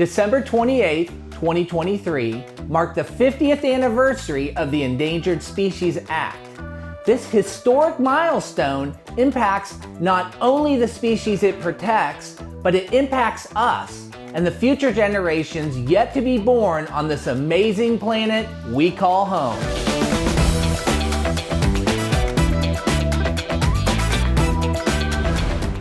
December 28, 2023 marked the 50th anniversary of the Endangered Species Act. This historic milestone impacts not only the species it protects, but it impacts us and the future generations yet to be born on this amazing planet we call home.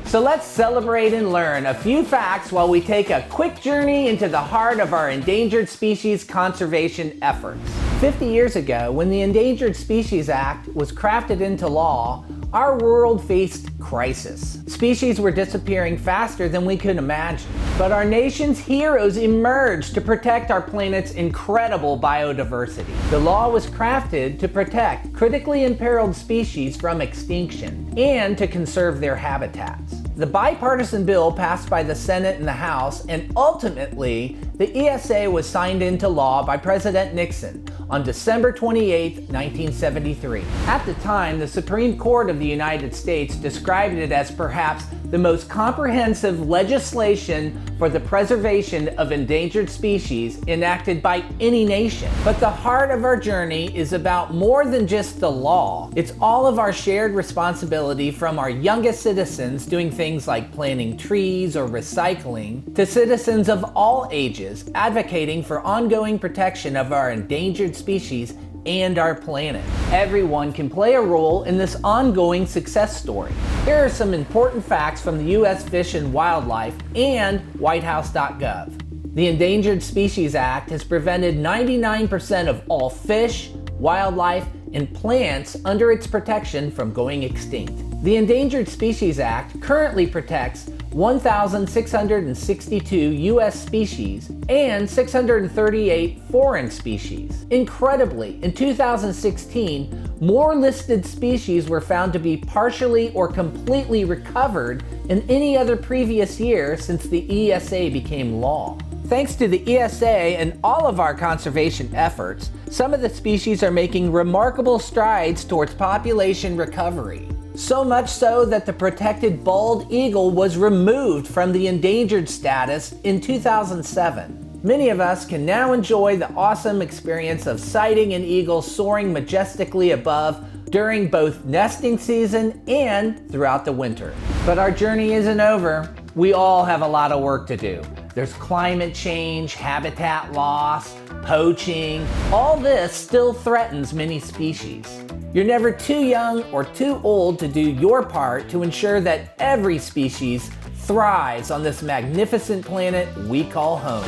So let's celebrate and learn a few facts while we take a quick journey into the heart of our endangered species conservation efforts. 50 years ago, when the Endangered Species Act was crafted into law, our world faced crisis. Species were disappearing faster than we could imagine. But our nation's heroes emerged to protect our planet's incredible biodiversity. The law was crafted to protect critically imperiled species from extinction and to conserve their habitats. The bipartisan bill passed by the Senate and the House, and ultimately, the ESA was signed into law by President Nixon on December 28, 1973. At the time, the Supreme Court of the United States described it as perhaps the most comprehensive legislation for the preservation of endangered species enacted by any nation. But the heart of our journey is about more than just the law. It's all of our shared responsibility, from our youngest citizens doing things like planting trees or recycling, to citizens of all ages advocating for ongoing protection of our endangered species and our planet. Everyone can play a role in this ongoing success story. Here are some important facts from the U.S. Fish and Wildlife and whitehouse.gov. The Endangered Species Act has prevented 99% of all fish, wildlife, and plants under its protection from going extinct. The Endangered Species Act currently protects 1,662 U.S. species and 638 foreign species. Incredibly, in 2016, more listed species were found to be partially or completely recovered than any other previous year since the ESA became law. Thanks to the ESA and all of our conservation efforts, some of the species are making remarkable strides towards population recovery. So much so that the protected bald eagle was removed from the endangered status in 2007. Many of us can now enjoy the awesome experience of sighting an eagle soaring majestically above during both nesting season and throughout the winter. But our journey isn't over. We all have a lot of work to do. There's climate change, habitat loss, poaching. All this still threatens many species. You're never too young or too old to do your part to ensure that every species thrives on this magnificent planet we call home.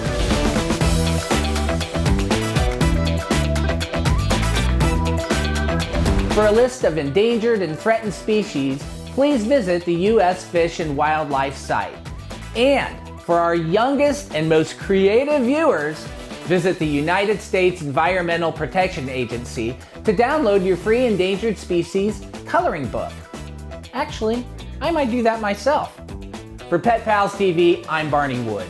For a list of endangered and threatened species, please visit the U.S. Fish and Wildlife site. And for our youngest and most creative viewers, visit the United States Environmental Protection Agency to download your free endangered species coloring book. Actually, I might do that myself. For Pet Pals TV, I'm Barney Wood.